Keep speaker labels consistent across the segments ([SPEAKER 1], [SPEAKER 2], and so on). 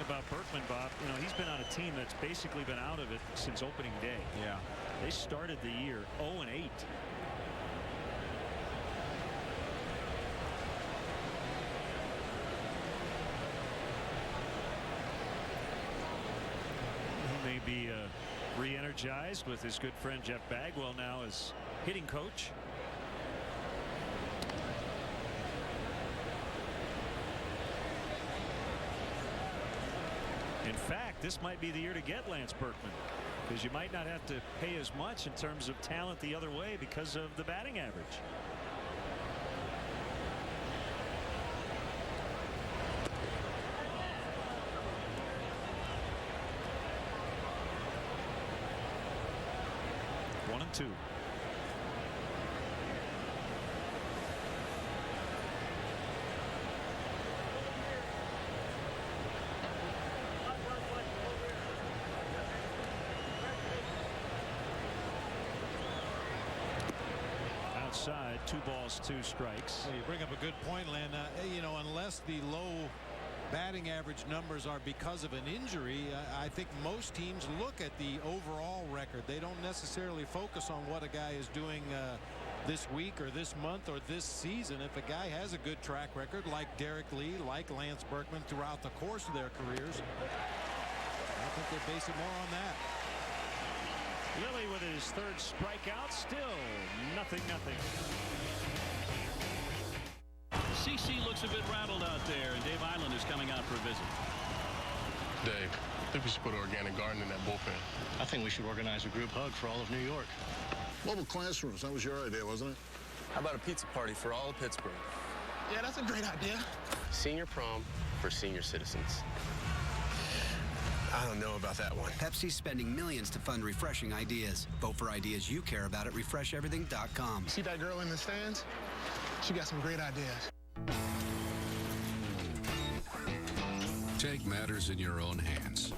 [SPEAKER 1] about Berkman, Bob, you know, he's been on a team that's basically been out of it since opening day.
[SPEAKER 2] Yeah.
[SPEAKER 1] They started the year 0-8. He may be re-energized with his good friend Jeff Bagwell now as hitting coach. In fact, this might be the year to get Lance Berkman, because you might not have to pay as much in terms of talent the other way because of the batting average. One and two. Outside, 2 balls, 2 strikes.
[SPEAKER 2] Well, you bring up a good point, Len. You know, unless the low batting average numbers are because of an injury, I think most teams look at the overall record. They don't necessarily focus on what a guy is doing this week or this month or this season. If a guy has a good track record like Derek Lee, like Lance Berkman throughout the course of their careers, I think they base it more on that.
[SPEAKER 1] Lilly with his 3rd strikeout, still nothing.
[SPEAKER 3] CC looks a bit rattled out there, and Dave Island is coming out for a visit.
[SPEAKER 4] Dave, I think we should put organic garden in that bullpen.
[SPEAKER 5] I think we should organize a group hug for all of New York.
[SPEAKER 6] Mobile classrooms, that was your idea, wasn't it?
[SPEAKER 7] How about a pizza party for all of Pittsburgh?
[SPEAKER 5] Yeah, that's a great idea.
[SPEAKER 7] Senior prom for senior citizens.
[SPEAKER 8] I don't know about that one.
[SPEAKER 9] Pepsi's spending millions to fund refreshing ideas. Vote for ideas you care about at refresheverything.com.
[SPEAKER 5] See that girl in the stands? She got some great ideas.
[SPEAKER 10] Take matters in your own hands.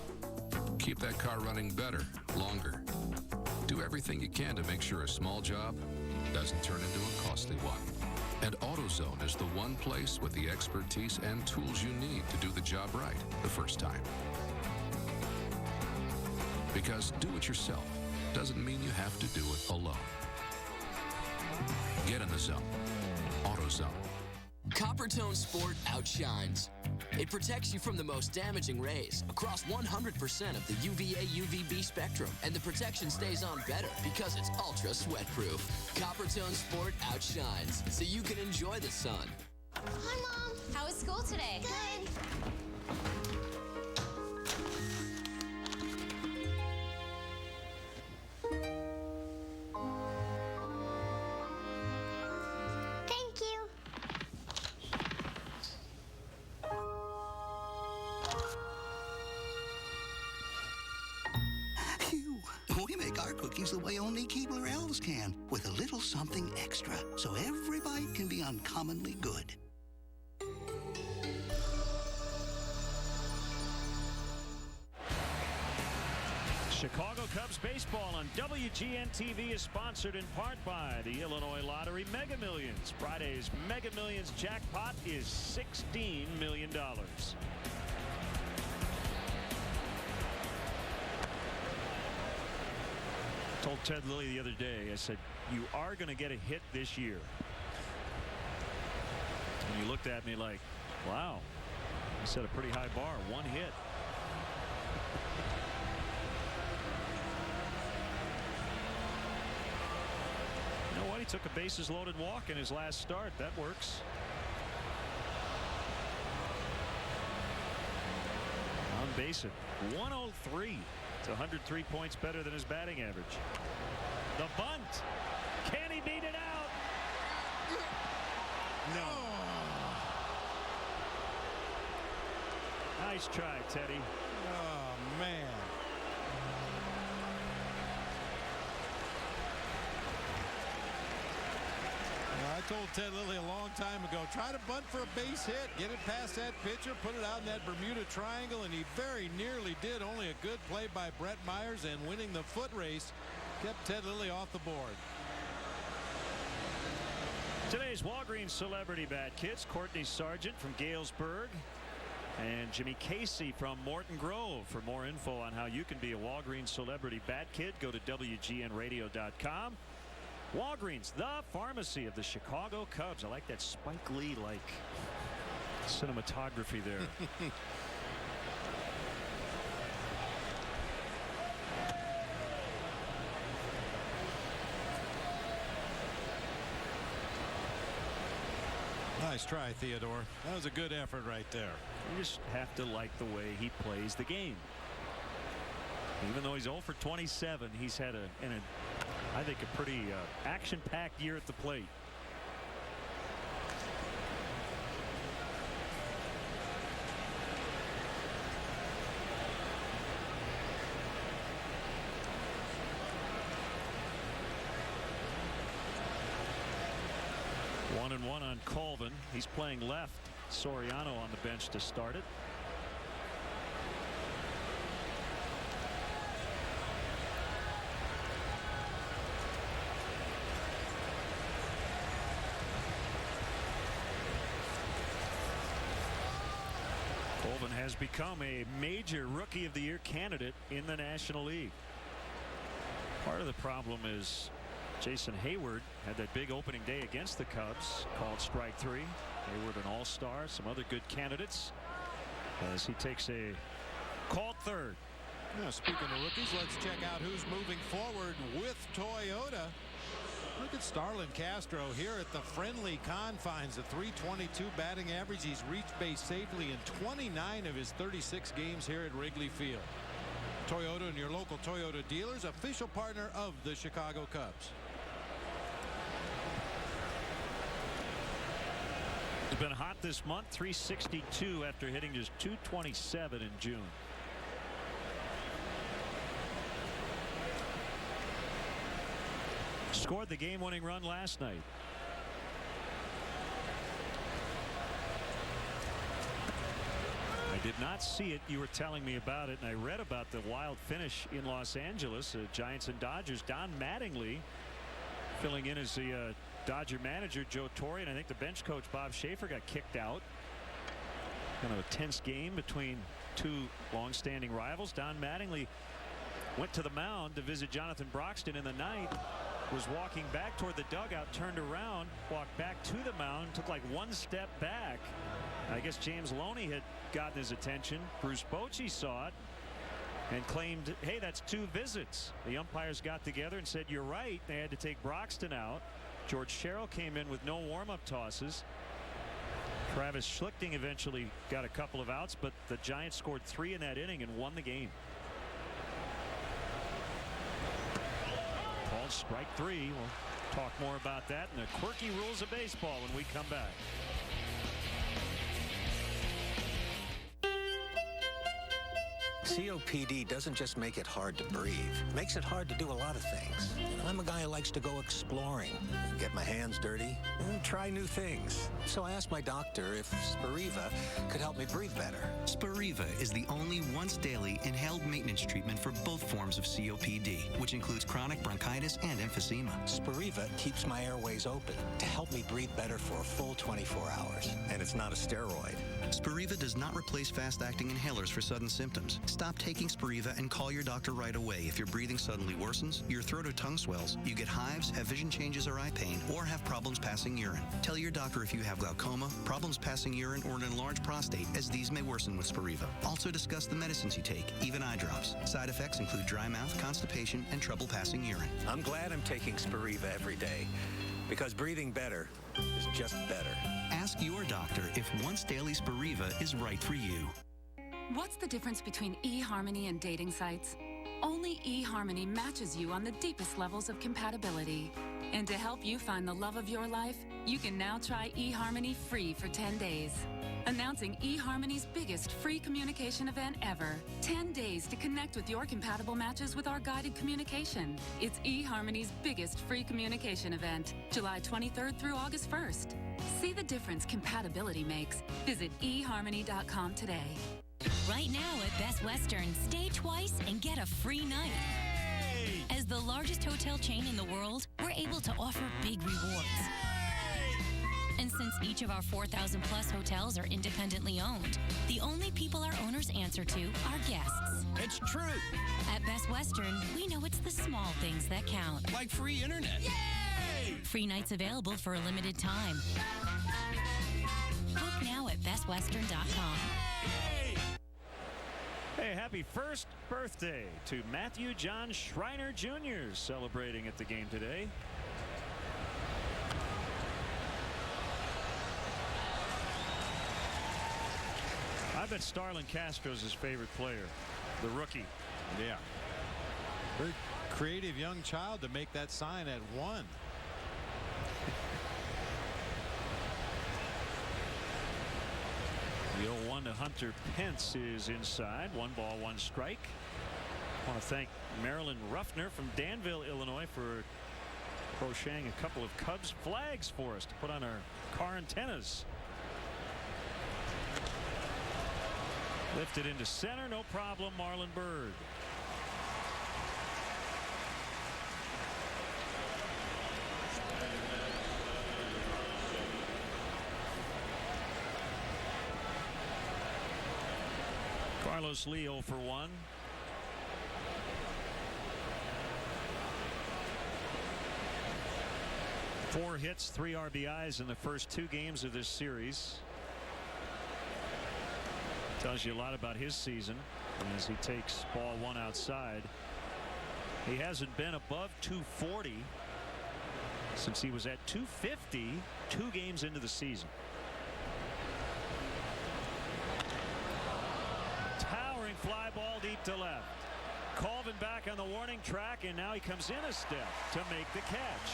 [SPEAKER 10] Keep that car running better, longer. Do everything you can to make sure a small job doesn't turn into a costly one. And AutoZone is the one place with the expertise and tools you need to do the job right the first time. Because do it yourself doesn't mean you have to do it alone. Get in the zone. AutoZone.
[SPEAKER 11] Coppertone Sport outshines. It protects you from the most damaging rays across 100% of the UVA-UVB spectrum, and the protection stays on better because it's ultra sweat-proof. Coppertone Sport outshines so you can enjoy the sun.
[SPEAKER 12] Hi, Mom. How was school today? Good.
[SPEAKER 13] The way only Keebler Elves can, with a little something extra, so every bite can be uncommonly good.
[SPEAKER 1] Chicago Cubs baseball on WGN TV is sponsored in part by the Illinois Lottery Mega Millions. Friday's Mega Millions jackpot is $16 million. I told Ted Lilly the other day, I said, you are going to get a hit this year. And he looked at me like, wow, he set a pretty high bar. 1 hit. You know what? He took a bases loaded walk in his last start. That works. On base at 103. It's 103 points better than his batting average. The bunt. Can he beat it out? No. Nice try, Teddy.
[SPEAKER 2] Oh, man. I told Ted Lilly a long time ago, try to bunt for a base hit, get it past that pitcher, put it out in that Bermuda Triangle, and he very nearly did. Only a good play by Brett Myers, and winning the foot race kept Ted Lilly off the board.
[SPEAKER 1] Today's Walgreens Celebrity Bat Kits. Courtney Sargent from Galesburg. and Jimmy Casey from Morton Grove. For more info on how you can be a Walgreens celebrity bat kid, go to WGNradio.com. Walgreens, the pharmacy of the Chicago Cubs. I like that Spike Lee like cinematography there.
[SPEAKER 2] Nice try, Theodore. That was a good effort right there.
[SPEAKER 1] You just have to like the way he plays the game. Even though he's 0 for 27, he's had I think a pretty action-packed year at the plate. One and one on Colvin. He's playing left. Soriano on the bench to start it. Colvin has become a major Rookie of the Year candidate in the National League. Part of the problem is Jason Hayward had that big opening day against the Cubs, called strike 3. Hayward an all-star, some other good candidates as he takes a called third.
[SPEAKER 2] Now, speaking of rookies, let's check out who's moving forward with Toyota. Look at Starlin Castro here at the friendly confines. A .322 batting average. He's reached base safely in 29 of his 36 games here at Wrigley Field. Toyota and your local Toyota dealers, official partner of the Chicago Cubs.
[SPEAKER 1] It's been hot this month. 362 after hitting just 227 in June. Scored the game-winning run last night. I did not see it. You were telling me about it, and I read about the wild finish in Los Angeles. Giants and Dodgers. Don Mattingly filling in as the Dodger manager. Joe Torre, and I think the bench coach Bob Schaefer got kicked out. Kind of a tense game between two long-standing rivals. Don Mattingly went to the mound to visit Jonathan Broxton in the ninth. Was walking back toward the dugout, turned around, walked back to the mound, took like one step back. I guess James Loney had gotten his attention. Bruce Bochy saw it and claimed, hey, that's 2 visits. The umpires got together and said, you're right. They had to take Broxton out. George Sherrill came in with no warm-up tosses. Travis Schlichting eventually got a couple of outs, but the Giants scored 3 in that inning and won the game. Called strike 3. We'll talk more about that and the quirky rules of baseball when we come back.
[SPEAKER 8] COPD doesn't just make it hard to breathe. It makes it hard to do a lot of things. I'm a guy who likes to go exploring, get my hands dirty, and try new things. So I asked my doctor if Spiriva could help me breathe better.
[SPEAKER 14] Spiriva is the only once daily inhaled maintenance treatment for both forms of COPD, which includes chronic bronchitis and emphysema.
[SPEAKER 8] Spiriva keeps my airways open to help me breathe better for a full 24 hours. And it's not a steroid.
[SPEAKER 14] Spiriva does not replace fast-acting inhalers for sudden symptoms. Stop taking Spiriva and call your doctor right away if your breathing suddenly worsens, your throat or tongue swells, you get hives, have vision changes or eye pain, or have problems passing urine. Tell your doctor if you have glaucoma, problems passing urine, or an enlarged prostate, as these may worsen with Spiriva. Also discuss the medicines you take, even eye drops. Side effects include dry mouth, constipation, and trouble passing urine.
[SPEAKER 8] I'm glad I'm taking Spiriva every day, because breathing better is just better.
[SPEAKER 14] Ask your doctor if once daily Spiriva is right for you.
[SPEAKER 15] What's the difference between eHarmony and dating sites? Only eHarmony matches you on the deepest levels of compatibility. And to help you find the love of your life, you can now try eHarmony free for 10 days. Announcing eHarmony's biggest free communication event ever. 10 days to connect with your compatible matches with our guided communication. It's eHarmony's biggest free communication event, July 23rd through August 1st. See the difference compatibility makes. Visit eHarmony.com today.
[SPEAKER 16] Right now at Best Western, stay twice and get a free night. Hey! As the largest hotel chain in the world, we're able to offer big rewards. Hey! And since each of our 4,000 plus hotels are independently owned, the only people our owners answer to are guests.
[SPEAKER 3] It's true.
[SPEAKER 16] At Best Western, we know it's the small things that count.
[SPEAKER 3] Like free internet. Yay!
[SPEAKER 16] Free nights available for a limited time. Book now at bestwestern.com.
[SPEAKER 1] Hey, happy first birthday to Matthew John Schreiner Jr. celebrating at the game today. I bet Starlin Castro's his favorite player, the rookie.
[SPEAKER 2] Yeah. Very creative young child to make that sign at 1.
[SPEAKER 1] The 0-1 to Hunter Pence is inside. 1 ball, 1 strike. I want to thank Marilyn Ruffner from Danville, Illinois, for crocheting a couple of Cubs flags for us to put on our car antennas. Lifted into center, no problem. Marlon Byrd. Carlos Lee 0 for 1. Four hits, 3 RBIs in the first 2 games of this series. Tells you a lot about his season as he takes ball 1 outside. He hasn't been above 240 since he was at 250 2 games into the season. Towering fly ball deep to left. Colvin back on the warning track, and now he comes in a step to make the catch.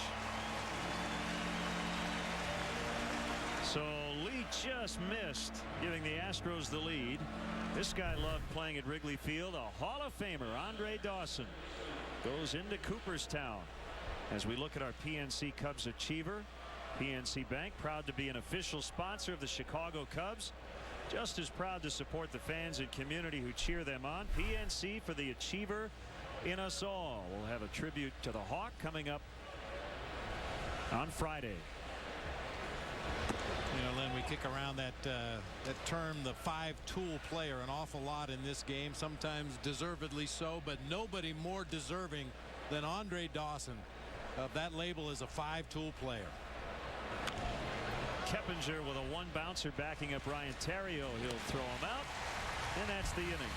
[SPEAKER 1] So Lee just missed, giving the Astros the lead. This guy loved playing at Wrigley Field. A Hall of Famer, Andre Dawson, goes into Cooperstown. As we look at our PNC Cubs achiever, PNC Bank, proud to be an official sponsor of the Chicago Cubs. Just as proud to support the fans and community who cheer them on. PNC for the achiever in us all. We'll have a tribute to the Hawk coming up on Friday.
[SPEAKER 2] You know, Len, we kick around that term, the 5-tool player, an awful lot in this game, sometimes deservedly so, but nobody more deserving than Andre Dawson of that label as a 5-tool player.
[SPEAKER 1] Keppinger with a 1 bouncer backing up Ryan Theriot. He'll throw him out, and that's the inning.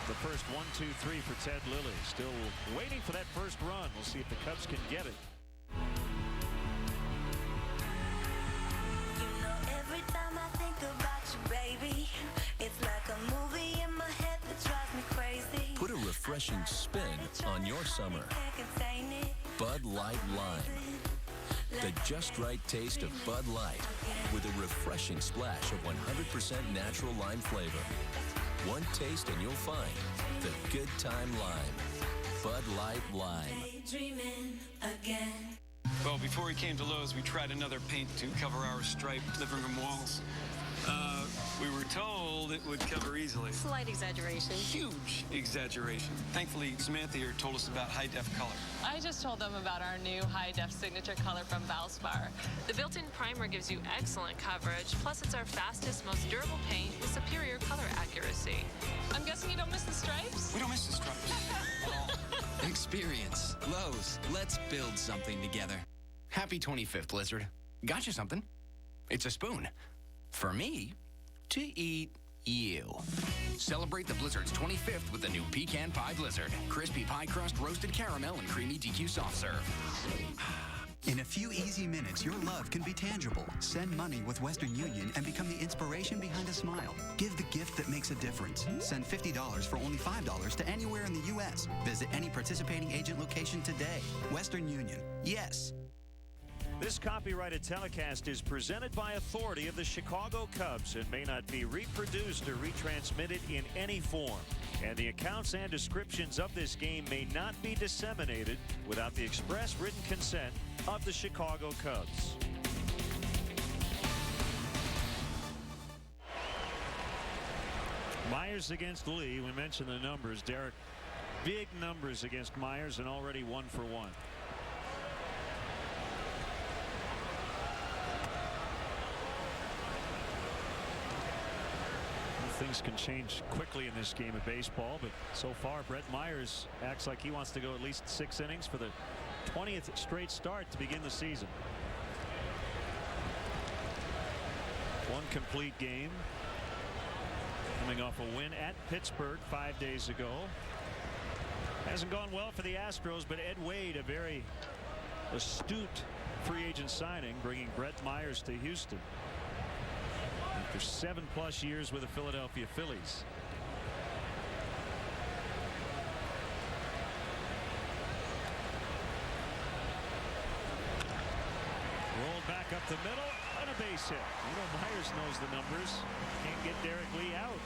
[SPEAKER 1] The first 1-2-3 for Ted Lilly. Still waiting for that first run. We'll see if the Cubs can get it.
[SPEAKER 17] Every time I think about you, baby, it's like a movie in my head that drives me crazy.
[SPEAKER 18] Put a refreshing spin on your summer. Bud Light Lime. The just right taste of Bud Light with a refreshing splash of 100% natural lime flavor. One taste and you'll find the good time lime. Bud Light Lime.
[SPEAKER 17] Daydreaming again.
[SPEAKER 19] Well, before we came to Lowe's, we tried another paint to cover our striped living room walls. We were told it would cover easily.
[SPEAKER 20] Slight exaggeration.
[SPEAKER 19] Huge exaggeration. Thankfully, Samantha here told us about high-def color.
[SPEAKER 20] I just told them about our new high-def signature color from Valspar. The built-in primer gives you excellent coverage, plus it's our fastest, most durable paint with superior color accuracy. I'm guessing you don't miss the stripes?
[SPEAKER 19] We don't miss the stripes.
[SPEAKER 21] Experience. Lowe's. Let's build something together. Happy 25th, Blizzard. Got you something. It's a spoon. For me to eat you. Celebrate the Blizzard's 25th with the new Pecan Pie Blizzard. Crispy pie crust, roasted caramel, and creamy DQ soft serve.
[SPEAKER 9] In a few easy minutes, your love can be tangible. Send money with Western Union and become the inspiration behind a smile. Give the gift that makes a difference. Send $50 for only $5 to anywhere in the U.S. Visit any participating agent location today. Western Union. Yes.
[SPEAKER 1] This copyrighted telecast is presented by authority of the Chicago Cubs and may not be reproduced or retransmitted in any form. And the accounts and descriptions of this game may not be disseminated without the express written consent of the Chicago Cubs. Myers against Lee. We mentioned the numbers. Derek, big numbers against Myers and already 1 for 1. Things can change quickly in this game of baseball, but so far Brett Myers acts like he wants to go at least 6 innings for the 20th straight start to begin the season. One complete game, coming off a win at Pittsburgh 5 days ago. Hasn't gone well for the Astros, but Ed Wade, a very astute free agent signing, bringing Brett Myers to Houston after 7+ years with the Philadelphia Phillies. Rolled back up the middle and a base hit. Myers knows the numbers. Can't get Derek Lee out.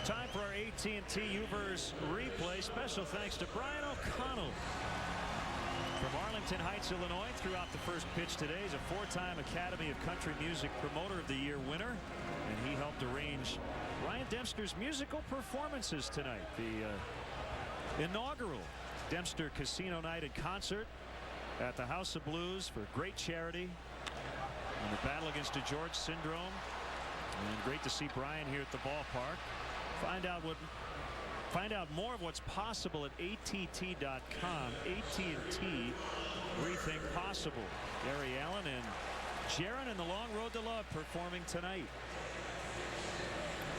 [SPEAKER 1] Time for our AT&T U-verse replay. Special thanks to Brian O'Connell from Arlington Heights, Illinois. Throughout the first pitch today, he's a 4-time Academy of Country Music Promoter of the Year winner, and he helped arrange Ryan Dempster's musical performances tonight. The inaugural Dempster Casino Night and Concert at the House of Blues for great charity in the battle against the George syndrome. And great to see Brian here at the ballpark. Find out more of what's possible at att.com. AT&T, rethink possible. Gary Allen and Jaron in the long road to love performing tonight.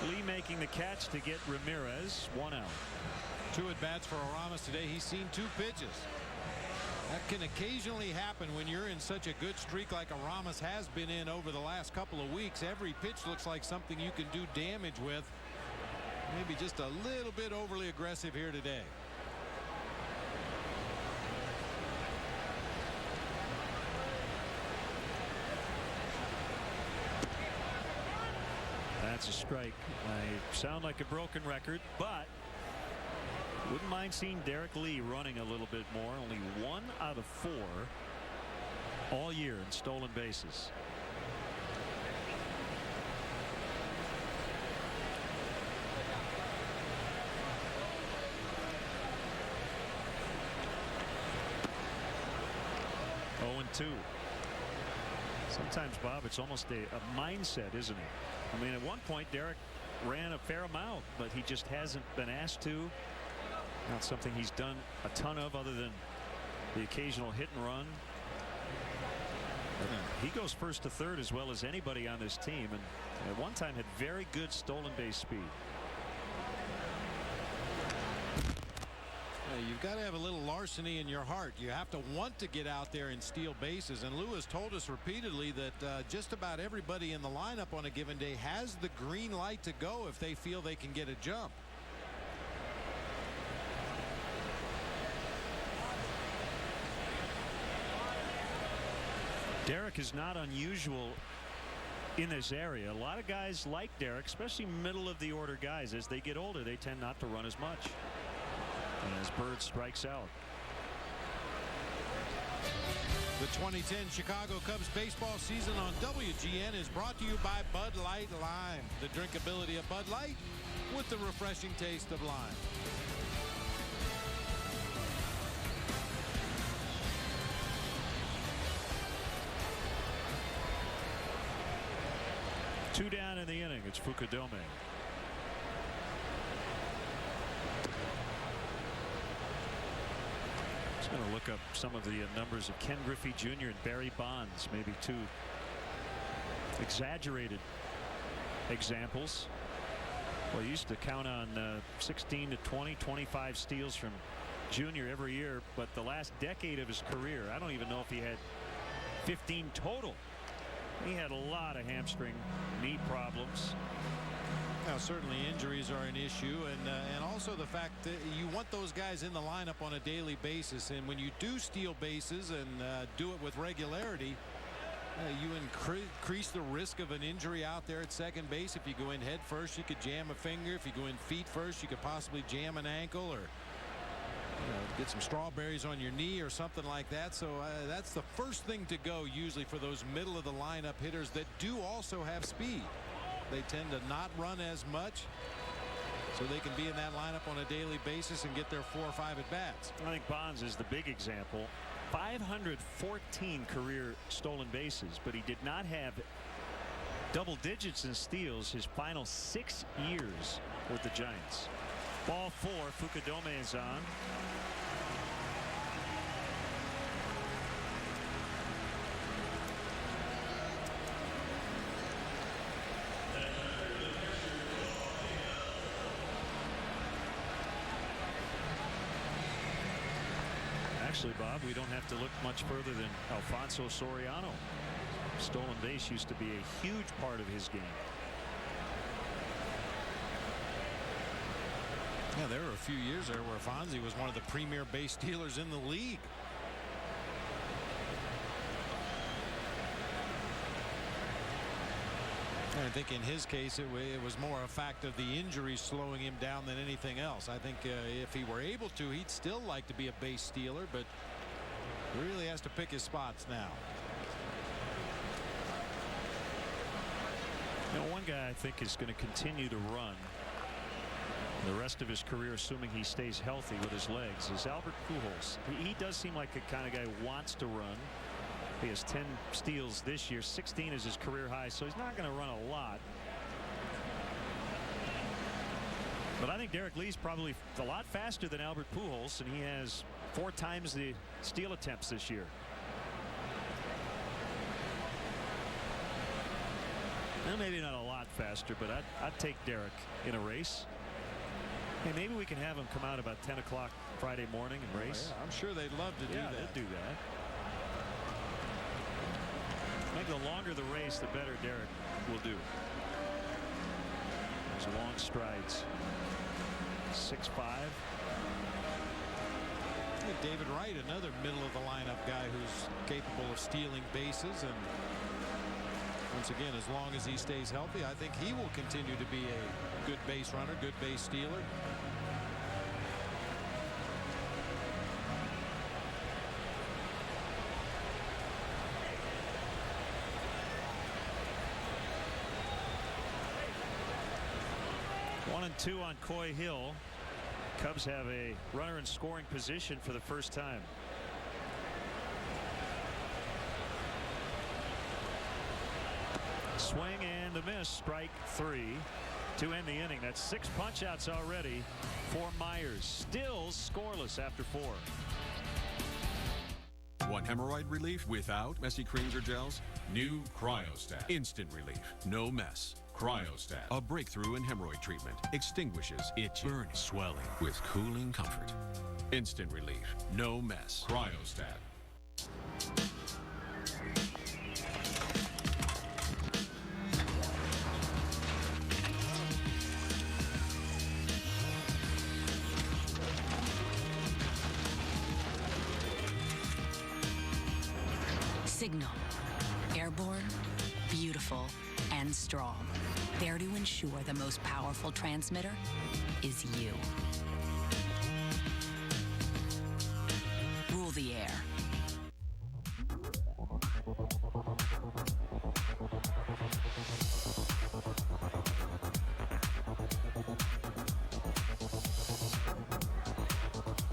[SPEAKER 1] Lee making the catch to get Ramirez. 1 out.
[SPEAKER 2] 2 at-bats for Aramis today. He's seen 2 pitches. That can occasionally happen when you're in such a good streak like Aramis has been in over the last couple of weeks. Every pitch looks like something you can do damage with. Maybe just a little bit overly aggressive here today.
[SPEAKER 1] That's a strike. I sound like a broken record, but wouldn't mind seeing Derek Lee running a little bit more. Only 1 out of 4 all year in stolen bases. Sometimes, Bob, it's almost a mindset, isn't it? I mean, at one point Derek ran a fair amount, but he just hasn't been asked to. Not something he's done a ton of, other than the occasional hit and run. He goes first to third as well as anybody on this team, and at one time had very good stolen base speed.
[SPEAKER 2] You've got to have a little larceny in your heart. You have to want to get out there and steal bases. And Lou has told us repeatedly that just about everybody in the lineup on a given day has the green light to go if they feel they can get a jump.
[SPEAKER 1] Derek is not unusual in this area. A lot of guys like Derek, especially middle of the order guys. As they get older, they tend not to run as much. And as Bird strikes out.
[SPEAKER 2] The 2010 Chicago Cubs baseball season on WGN is brought to you by Bud Light Lime. The drinkability of Bud Light with the refreshing taste of lime.
[SPEAKER 1] Two down in the inning. It's Fukudome. Going to look up some of the numbers of Ken Griffey Jr. and Barry Bonds, maybe 2 exaggerated examples. Well, he used to count on 16 to 20, 25 steals from Jr. every year, but the last decade of his career, I don't even know if he had 15 total. He had a lot of hamstring knee problems.
[SPEAKER 2] Now, certainly injuries are an issue, and also the fact that you want those guys in the lineup on a daily basis, and when you do steal bases and do it with regularity, you increase the risk of an injury out there at second base. If you go in head first, you could jam a finger. If you go in feet first, you could possibly jam an ankle, or get some strawberries on your knee or something like that. So that's the first thing to go usually for those middle of the lineup hitters that do also have speed. They tend to not run as much, so they can be in that lineup on a daily basis and get their 4 or 5 at bats.
[SPEAKER 1] I think Bonds is the big example. 514 career stolen bases, but he did not have double digits in steals his final 6 years with the Giants. Ball 4. Fukudome is on. Actually, Bob, we don't have to look much further than Alfonso Soriano. Stolen base used to be a huge part of his game.
[SPEAKER 2] Yeah, there were a few years there where Fonzie was one of the premier base stealers in the league. I think in his case it was more a fact of the injuries slowing him down than anything else. I think if he were able to, he'd still like to be a base stealer, but really has to pick his spots now.
[SPEAKER 1] You know, one guy I think is going to continue to run the rest of his career, assuming he stays healthy with his legs, is Albert Pujols. He does seem like the kind of guy who wants to run. He has 10 steals this year. 16 is his career high, so he's not going to run a lot. But I think Derek Lee's probably a lot faster than Albert Pujols, and he has 4 times the steal attempts this year. Well, maybe not a lot faster, but I'd take Derek in a race. Hey, maybe we can have him come out about 10 o'clock Friday morning and race.
[SPEAKER 2] Yeah, I'm sure they'd love to do that.
[SPEAKER 1] They'd do that. I think the longer the race, the better Derek will do. Those long strides. 6'5".
[SPEAKER 2] David Wright, another middle of the lineup guy who's capable of stealing bases, and once again, as long as he stays healthy, I think he will continue to be a good base runner, good base stealer.
[SPEAKER 1] One and 2 on Coy Hill. Cubs have a runner in scoring position for the first time. Swing and a miss. Strike 3 to end the inning. That's 6 punch outs already for Myers. Still scoreless after 4.
[SPEAKER 4] Want hemorrhoid relief without messy creams or gels? New Cryostat. Instant relief. No mess. Cryostat. A breakthrough in hemorrhoid treatment. Extinguishes itch, burning, swelling with cooling comfort. Instant relief. No mess. Cryostat.
[SPEAKER 22] Signal. Airborne, beautiful, and strong. There to ensure the most powerful transmitter is you. Rule the air.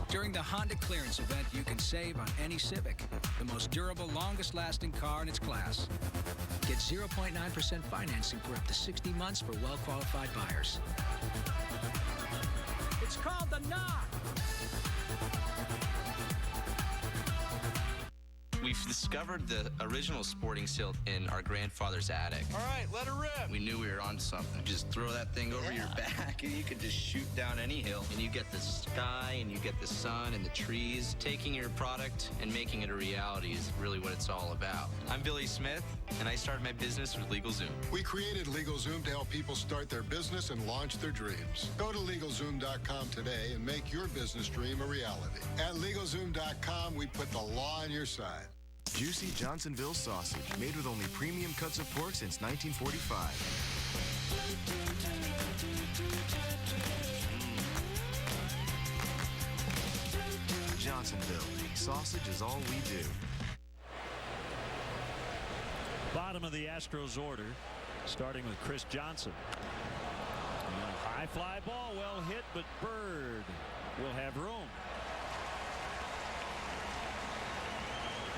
[SPEAKER 23] During the Honda clearance event, you can save on any Civic, the most durable, longest-lasting car in its class. Get 0.9% financing for up to 60 months for well-qualified buyers. It's called the Knock.
[SPEAKER 24] We've discovered the original sporting silt in our grandfather's attic.
[SPEAKER 25] All right, let her rip.
[SPEAKER 24] We knew we were on something. Just throw that thing over your back and you could just shoot down any hill. And you get the sky and you get the sun and the trees. Taking your product and making it a reality is really what it's all about. I'm Billy Smith, and I started my business with LegalZoom.
[SPEAKER 6] We created LegalZoom to help people start their business and launch their dreams. Go to LegalZoom.com today and make your business dream a reality. At LegalZoom.com, we put the law on your side.
[SPEAKER 26] Juicy Johnsonville sausage, made with only premium cuts of pork since 1945. Johnsonville, sausage is all we do.
[SPEAKER 1] Bottom of the Astros order, starting with Chris Johnson. High fly ball, well hit, but Bird will have room.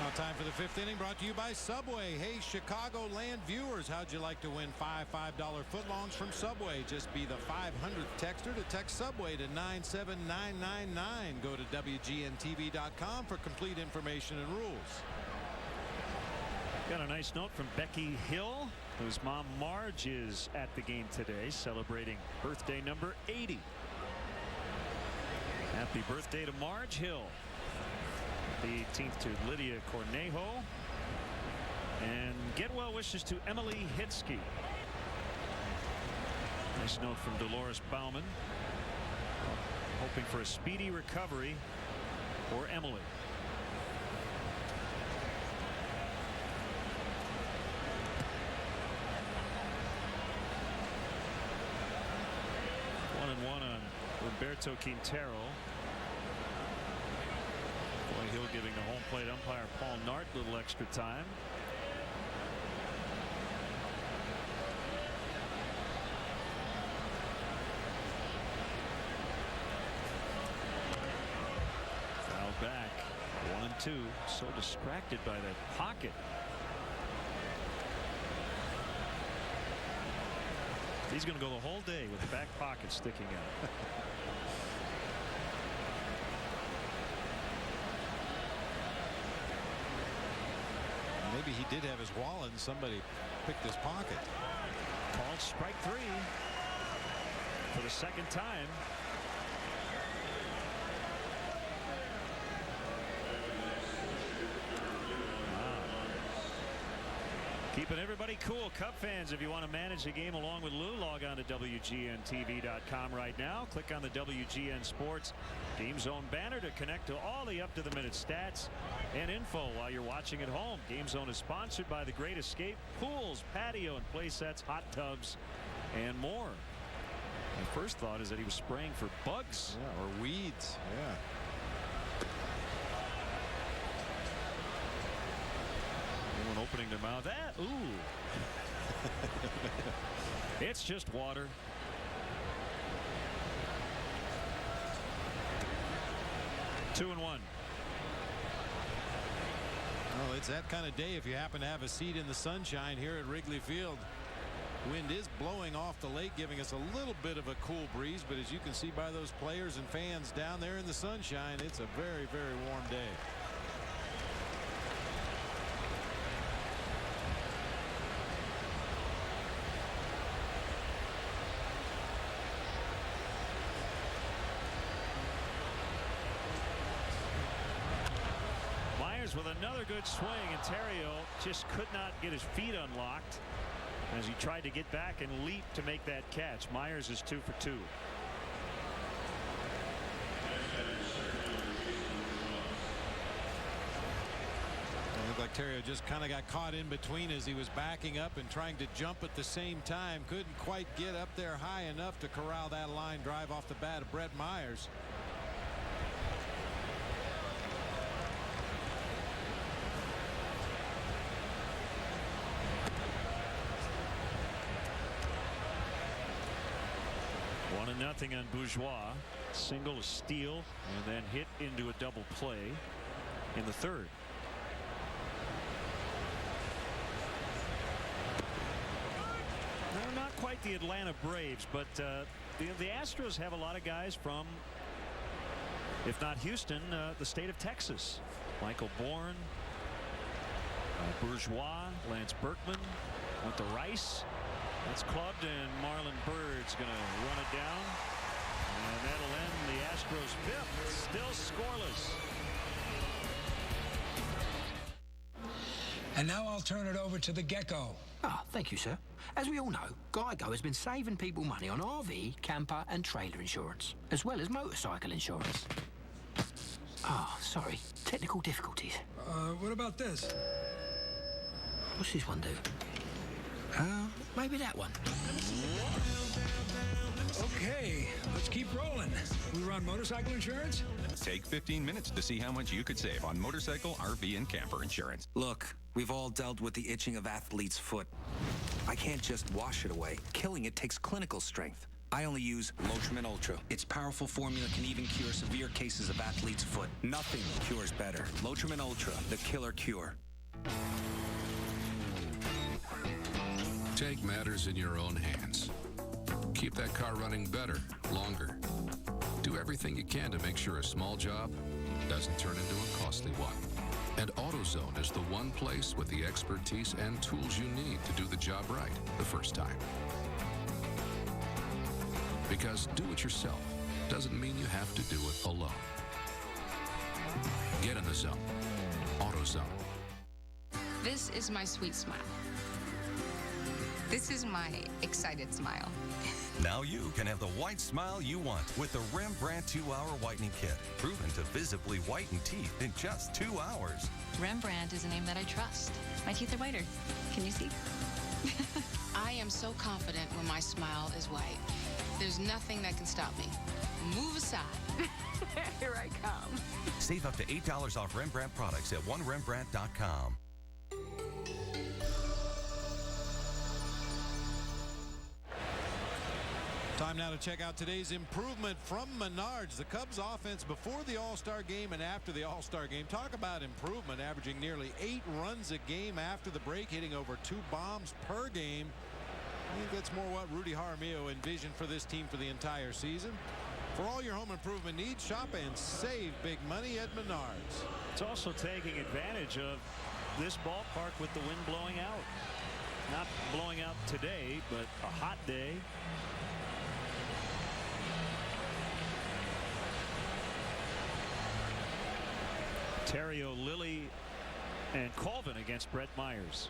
[SPEAKER 2] Now time for the 5th inning, brought to you by Subway. Hey, Chicagoland viewers, how'd you like to win $5 footlongs from Subway? Just be the 500th texter to text Subway to 97999. Go to WGNTV.com for complete information and rules.
[SPEAKER 1] Got a nice note from Becky Hill, whose mom Marge is at the game today, celebrating birthday number 80. Happy birthday to Marge Hill. The 18th to Lydia Cornejo. And get well wishes to Emily Hitsky. Nice note from Dolores Bauman. Hoping for a speedy recovery for Emily. One on Roberto Quintero. Boy Hill giving the home plate umpire Paul Nart a little extra time. Foul back. 1-2. So distracted by that pocket. He's going to go the whole day with the back pocket sticking out.
[SPEAKER 2] Maybe he did have his wallet and somebody picked his pocket.
[SPEAKER 1] Called strike 3 for the 2nd time. Keeping everybody cool. Cub fans, if you want to manage the game along with Lou, log on to WGNTV.com right now. Click on the WGN Sports Game Zone banner to connect to all the up-to-the-minute stats and info while you're watching at home. Game Zone is sponsored by The Great Escape, pools, patio and play sets, hot tubs, and more. My first thought is that he was spraying for bugs.
[SPEAKER 2] Yeah, or weeds. Yeah.
[SPEAKER 1] Anyone opening their mouth. Ooh. It's just water. Two and one.
[SPEAKER 2] Well, it's that kind of day if you happen to have a seat in the sunshine here at Wrigley Field. Wind is blowing off the lake, giving us a little bit of a cool breeze, but as you can see by those players and fans down there in the sunshine, it's a very, very warm day.
[SPEAKER 1] With another good swing, and Terrio just could not get his feet unlocked as he tried to get back and leap to make that catch. Myers is 2 for 2.
[SPEAKER 2] It looked like Terrio just kind of got caught in between as he was backing up and trying to jump at the same time. Couldn't quite get up there high enough to corral that line drive off the bat of Brett Myers.
[SPEAKER 1] Nothing on Bourgeois. Single, a steal, and then hit into a double play in the 3rd. They're not quite the Atlanta Braves, but the Astros have a lot of guys from, if not Houston, the state of Texas. Michael Bourne, Bourgeois, Lance Berkman, went to Rice. That's clubbed, and Marlon Bird's going to run it down. And that'll end the Astros 5th. Still scoreless.
[SPEAKER 23] And now I'll turn it over to the Gecko.
[SPEAKER 5] Ah, thank you, sir. As we all know, Geico has been saving people money on RV, camper and trailer insurance, as well as motorcycle insurance. Ah, sorry. Technical difficulties.
[SPEAKER 23] What about this?
[SPEAKER 5] What's this one do? Maybe that one.
[SPEAKER 23] Okay, let's keep rolling. We run motorcycle insurance?
[SPEAKER 7] Take 15 minutes to see how much you could save on motorcycle, RV, and camper insurance.
[SPEAKER 10] Look, we've all dealt with the itching of athlete's foot. I can't just wash it away. Killing it takes clinical strength. I only use Lotrimin Ultra. Its powerful formula can even cure severe cases of athlete's foot. Nothing cures better. Lotrimin Ultra, the killer cure.
[SPEAKER 8] Take matters in your own hands. Keep that car running better, longer. Do everything you can to make sure a small job doesn't turn into a costly one. And AutoZone is the one place with the expertise and tools you need to do the job right the first time. Because do it yourself doesn't mean you have to do it alone. Get in the zone. AutoZone.
[SPEAKER 11] This is my sweet smile. This is my excited smile.
[SPEAKER 12] Now you can have the white smile you want with the Rembrandt 2-Hour Whitening Kit. Proven to visibly whiten teeth in just 2 hours.
[SPEAKER 13] Rembrandt is a name that I trust. My teeth are whiter. Can you see?
[SPEAKER 11] I am so confident when my smile is white. There's nothing that can stop me. Move aside. Here I come.
[SPEAKER 12] Save up to $8 off Rembrandt products at onerembrandt.com.
[SPEAKER 2] Time now to check out today's improvement from Menards. The Cubs offense before the All-Star game and after the All-Star game. Talk about improvement, averaging nearly 8 runs a game after the break, hitting over 2 bombs per game. I think that's more what Rudy Jaramillo envisioned for this team for the entire season. For all your home improvement needs, shop and save big money at Menards.
[SPEAKER 1] It's also taking advantage of this ballpark with the wind blowing out. Not blowing out today, but a hot day. Terrio, Lilly, and Colvin against Brett Myers.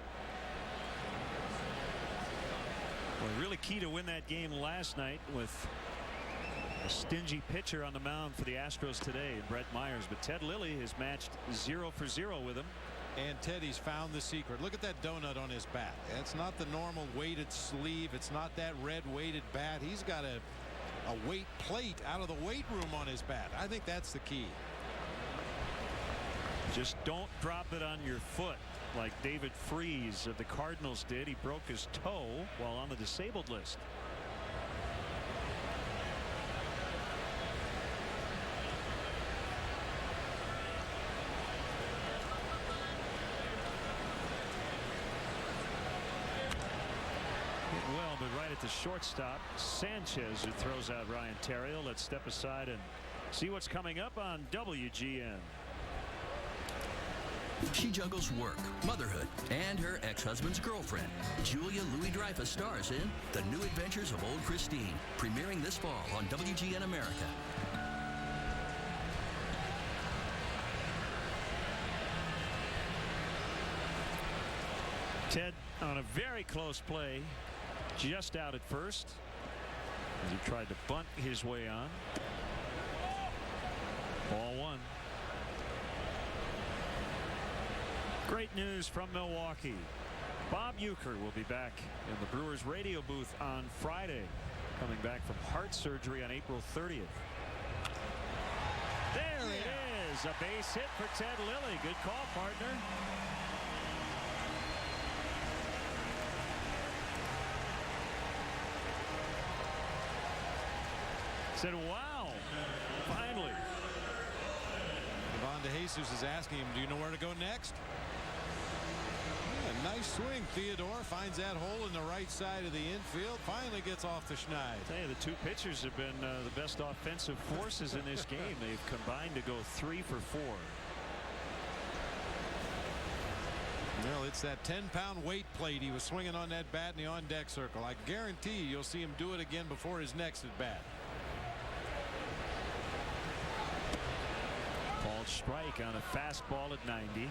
[SPEAKER 1] Well, really key to win that game last night with a stingy pitcher on the mound for the Astros today, Brett Myers. But Ted Lilly has matched 0 for 0 with him.
[SPEAKER 2] And Teddy's found the secret. Look at that donut on his bat. It's not the normal weighted sleeve. It's not that red weighted bat. He's got a weight plate out of the weight room on his bat. I think that's the key.
[SPEAKER 1] Just don't drop it on your foot like David Freese of the Cardinals did. He broke his toe while on the disabled list. Well, but right at the shortstop, Sanchez, who throws out Ryan Terrio. Let's step aside and see what's coming up on WGN.
[SPEAKER 18] She juggles work, motherhood, and her ex-husband's girlfriend. Julia Louis-Dreyfus stars in The New Adventures of Old Christine, premiering this fall on WGN America.
[SPEAKER 1] Ted on a very close play, just out at first as he tried to bunt his way on. Ball 1. Great news from Milwaukee. Bob Uecker will be back in the Brewers radio booth on Friday, coming back from heart surgery on April 30th. There it is, a base hit for Ted Lilly. Good call, partner. Said, wow, finally.
[SPEAKER 2] Ivan DeJesus is asking him, do you know where to go next? Yeah, nice swing. Theodore finds that hole in the right side of the infield. Finally gets off the schneid.
[SPEAKER 1] Hey, the two pitchers have been the best offensive forces in this game. They've combined to go 3 for 4.
[SPEAKER 2] Well, it's that 10-pound weight plate he was swinging on that bat in the on-deck circle. I guarantee you'll see him do it again before his next at bat.
[SPEAKER 1] Called strike on a fastball at 90.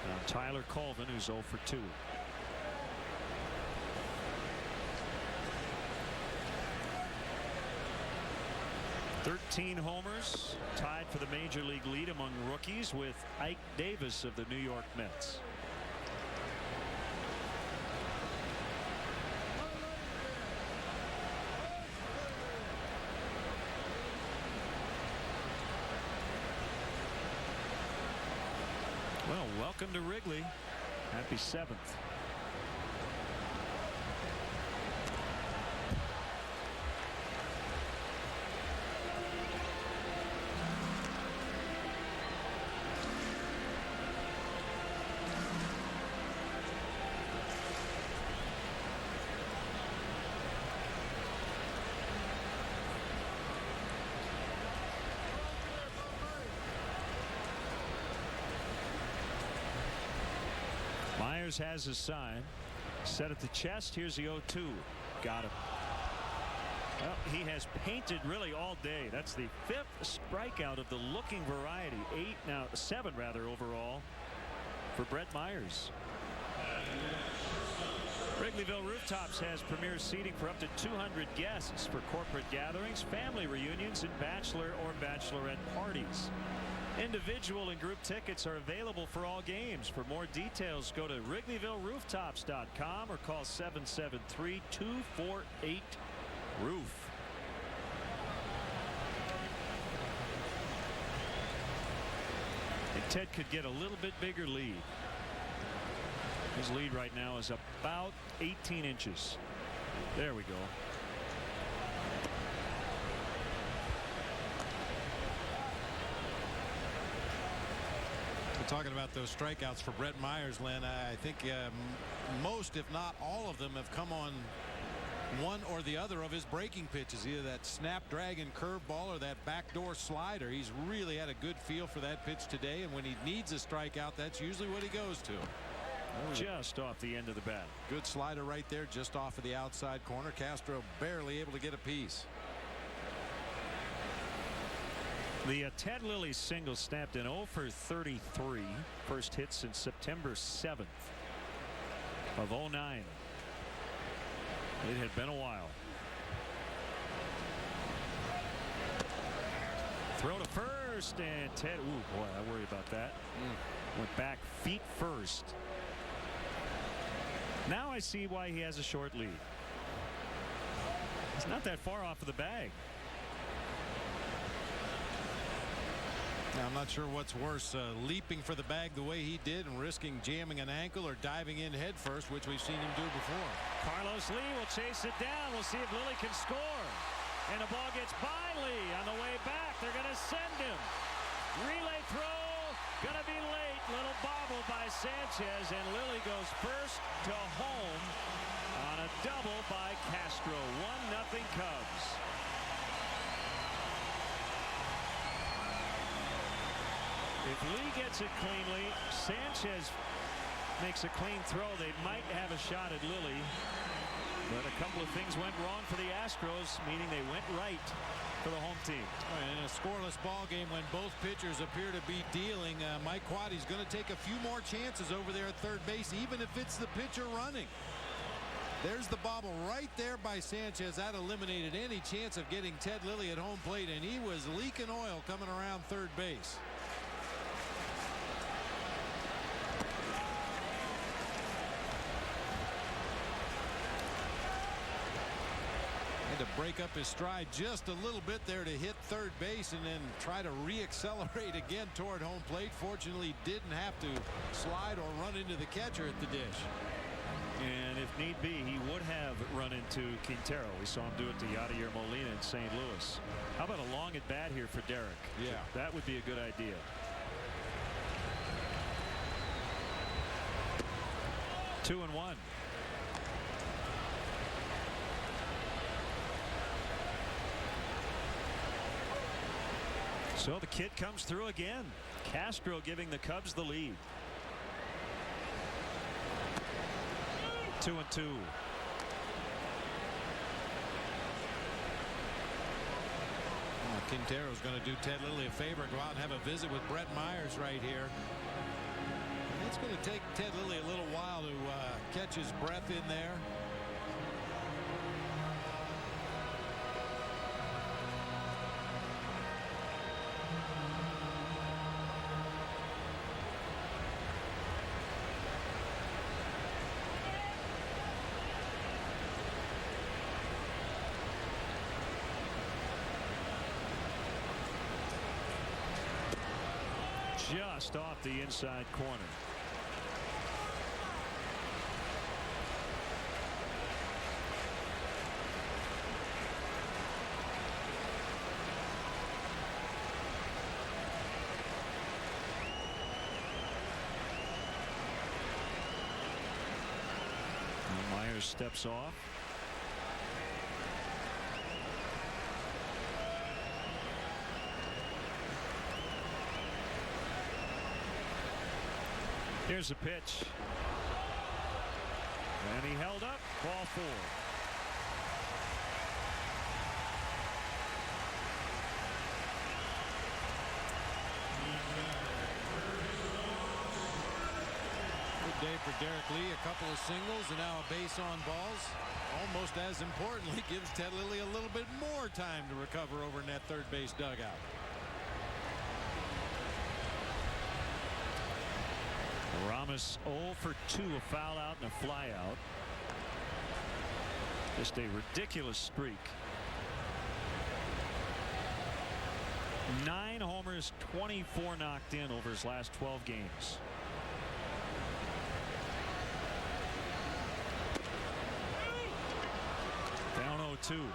[SPEAKER 1] Now Tyler Colvin, who's 0 for 2. "13 homers, tied for the major league lead among rookies with Ike Davis of the New York Mets. Well, welcome to Wrigley. Happy 7th. Myers has his sign. Set at the chest. Here's the 0-2. Got him. Well, he has painted really all day. That's the 5th strikeout of the looking variety. 7 rather overall for Brett Myers. Wrigleyville Rooftops has premier seating for up to 200 guests for corporate gatherings, family reunions, and bachelor or bachelorette parties. Individual and group tickets are available for all games. For more details, go to WrigleyvilleRooftops.com or call 773-248-ROOF. And Ted could get a little bit bigger lead. His lead right now is about 18 inches. There we go.
[SPEAKER 2] We're talking about those strikeouts for Brett Myers, Len. I think most, if not all of them, have come on one or the other of his breaking pitches, either that snapdragon curveball or that backdoor slider. He's really had a good feel for that pitch today, and when he needs a strikeout, that's usually what he goes to.
[SPEAKER 1] Just off the end of the bat.
[SPEAKER 2] Good slider right there, just off of the outside corner. Castro barely able to get a piece.
[SPEAKER 1] The Ted Lilly single snapped in 0 for 33. First hit since September 7th of 09. It had been a while. Throw to first, and Ted, ooh boy, I worry about that. Went back feet first. Now I see why he has a short lead. It's not that far off of the bag.
[SPEAKER 2] Now, I'm not sure what's worse, leaping for the bag the way he did and risking jamming an ankle, or diving in head first, which we've seen him do before.
[SPEAKER 1] Carlos Lee will chase it down. We'll see if Lilly can score. And the ball gets by Lee on the way back. They're going to send him. Relay throw. Going to be late. Little bobble by Sanchez, and Lilly goes first to home on a double by Castro. 1-0 Cubs. If Lee gets it cleanly, Sanchez makes a clean throw, they might have a shot at Lilly. But a couple of things went wrong for the Astros, meaning they went right for the home team.
[SPEAKER 2] In a scoreless ball game, when both pitchers appear to be dealing, Mike Quaddy's going to take a few more chances over there at third base, even if it's the pitcher running. There's the bobble right there by Sanchez. That eliminated any chance of getting Ted Lilly at home plate, and he was leaking oil coming around third base. To break up his stride just a little bit there to hit third base and then try to re-accelerate again toward home plate. Fortunately, didn't have to slide or run into the catcher at the dish.
[SPEAKER 1] And if need be, he would have run into Quintero. We saw him do it to Yadier Molina in St. Louis. How about a long at bat here for Derek?
[SPEAKER 2] Yeah,
[SPEAKER 1] that would be a good idea. Two and one. So the kid comes through again. Castro giving the Cubs the lead. 2-2.
[SPEAKER 2] Quintero's going to do Ted Lilly a favor, go out and have a visit with Brett Myers right here. It's going to take Ted Lilly a little while to catch his breath in there.
[SPEAKER 1] Just off the inside corner. And Myers steps off. Here's a pitch. And he held up. Ball 4.
[SPEAKER 2] Good day for Derek Lee. A couple of singles and now a base on balls. Almost as importantly, gives Ted Lilly a little bit more time to recover over in that third base dugout.
[SPEAKER 1] Ramos 0 for 2, a foul out and a fly out. Just a ridiculous streak. 9 homers, 24 knocked in over his last 12 games. Down 0-2.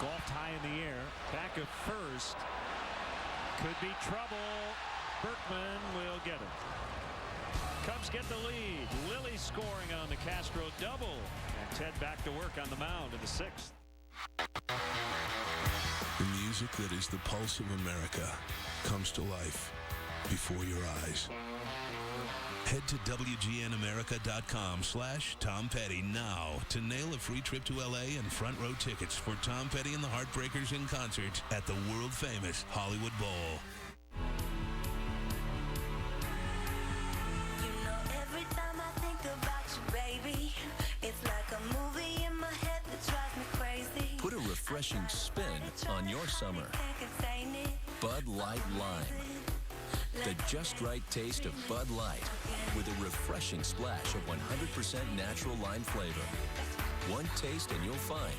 [SPEAKER 1] Golfed high in the air. Back of first. Could be trouble. Berkman will get it. Cubs get the lead. Lilly scoring on the Castro double. And Ted back to work on the mound in the 6th.
[SPEAKER 3] The music that is the pulse of America comes to life before your eyes. Head to WGNAmerica.com/Tom Petty now to nail a free trip to LA and front row tickets for Tom Petty and the Heartbreakers in concert at the world-famous Hollywood Bowl.
[SPEAKER 14] You know, every time I think about you, baby, it's like a movie in my head that drives me crazy.
[SPEAKER 18] Put a refreshing spin on your summer. Bud Light Lime. The just right taste of Bud Light with a refreshing splash of 100% natural lime flavor. One taste and you'll find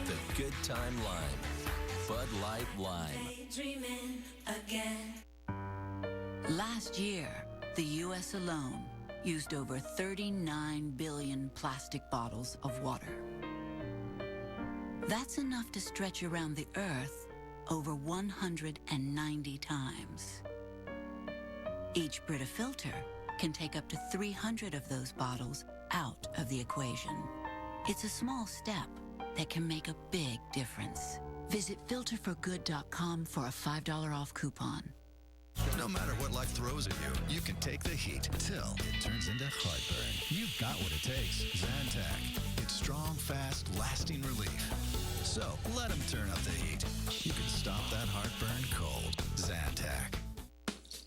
[SPEAKER 18] the good time lime. Bud Light Lime.
[SPEAKER 14] Dreaming again.
[SPEAKER 22] Last year, the U.S. alone used over 39 billion plastic bottles of water. That's enough to stretch around the Earth over 190 times. Each Brita filter can take up to 300 of those bottles out of the equation. It's a small step that can make a big difference. Visit filterforgood.com for a $5 off coupon.
[SPEAKER 15] No matter what life throws at you, you can take the heat till it turns into heartburn. You've got what it takes. Zantac. It's strong, fast, lasting relief. So let them turn up the heat. You can stop that heartburn cold. Zantac.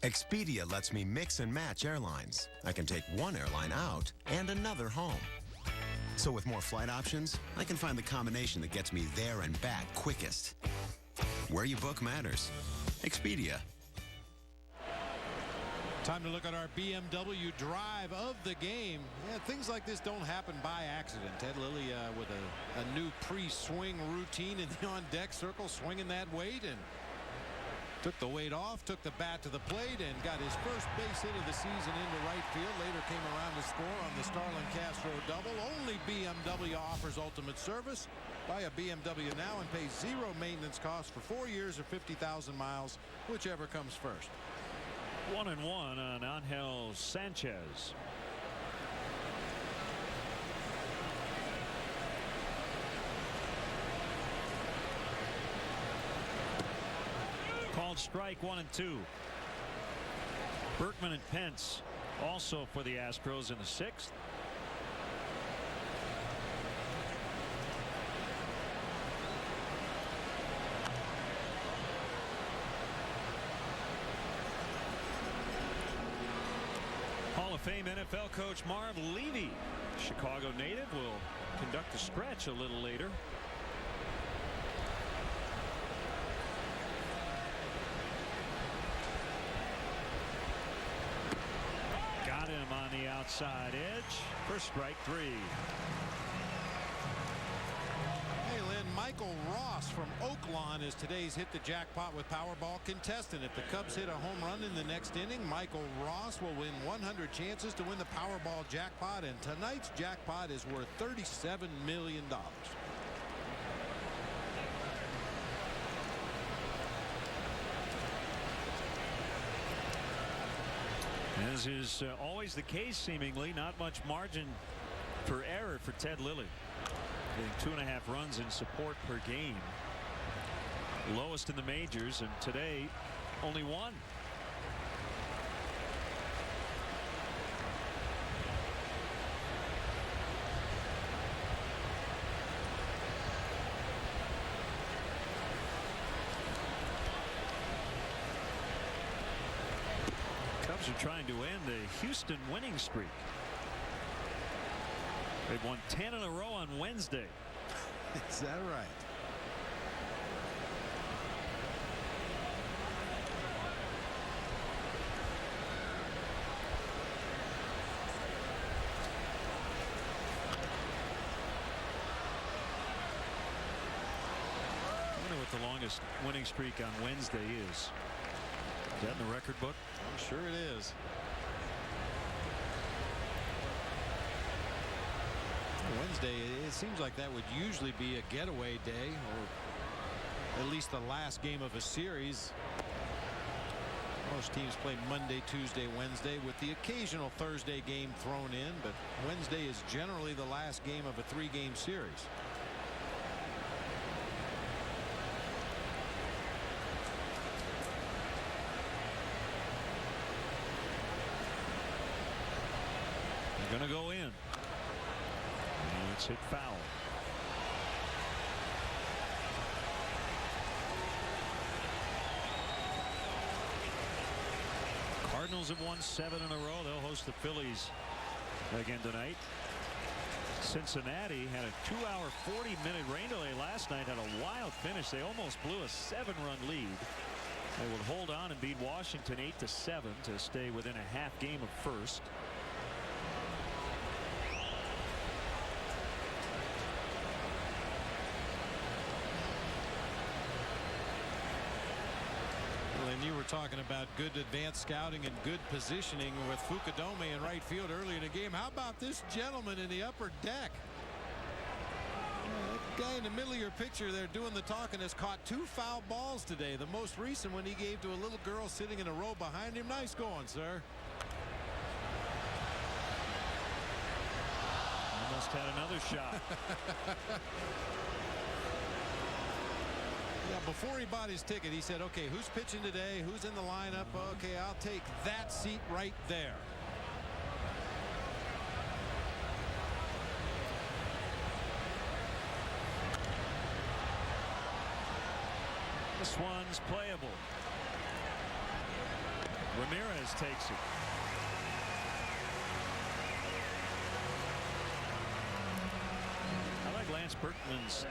[SPEAKER 16] Expedia lets me mix and match airlines. I can take one airline out and another home. So with more flight options, I can find the combination that gets me there and back quickest. Where you book matters. Expedia.
[SPEAKER 2] Time to look at our BMW drive of the game. Yeah, things like this don't happen by accident. Ted Lilly with a new pre-swing routine in the on-deck circle, swinging that weight, and took the weight off, took the bat to the plate, and got his first base hit of the season into right field. Later came around to score on the Starlin Castro double. Only BMW offers ultimate service. Buy a BMW now and pay zero maintenance costs for 4 years or 50,000 miles, whichever comes first.
[SPEAKER 1] 1-1 on Angel Sanchez. Called strike 1-2. Berkman and Pence also for the Astros in the 6th. Hall of Fame NFL coach Marv Levy, Chicago native, will conduct a stretch a little later. Got him on the outside edge for strike 3.
[SPEAKER 2] Hey, Lynn, Michael Ross from Oaklawn is today's Hit the Jackpot with Powerball contestant. If the Cubs hit a home run in the next inning, Michael Ross will win 100 chances to win the Powerball jackpot, and tonight's jackpot is worth $37 million.
[SPEAKER 1] As is always the case, seemingly, not much margin per error for Ted Lilly. Getting 2.5 runs in support per game. Lowest in the majors, and today only 1. Cubs are trying to end the Houston winning streak. They've won 10 in a row on Wednesday.
[SPEAKER 2] Is that right?
[SPEAKER 1] I wonder what the longest winning streak on Wednesday is. Is that in the record book?
[SPEAKER 2] I'm sure it is. Wednesday, it seems like that would usually be a getaway day, or at least the last game of a series. Most teams play Monday, Tuesday, Wednesday, with the occasional Thursday game thrown in, but Wednesday is generally the last game of a 3-game series.
[SPEAKER 1] They're going to go in. It's hit foul. Cardinals have won 7 in a row. They'll host the Phillies again tonight. Cincinnati had a 2-hour 40-minute rain delay last night. Had a wild finish. They almost blew a 7-run lead. They would hold on and beat Washington 8-7 to stay within a half game of first.
[SPEAKER 2] And you were talking about good advanced scouting and good positioning with Fukudome in right field earlier in the game. How about this gentleman in the upper deck? That guy in the middle of your picture there doing the talking has caught 2 foul balls today. The most recent one he gave to a little girl sitting in a row behind him. Nice going, sir.
[SPEAKER 1] Almost had another shot.
[SPEAKER 2] Yeah, before he bought his ticket, he said, okay, who's pitching today? Who's in the lineup? Okay, I'll take that seat right there.
[SPEAKER 1] This one's playable. Ramirez takes it. I like Lance Berkman's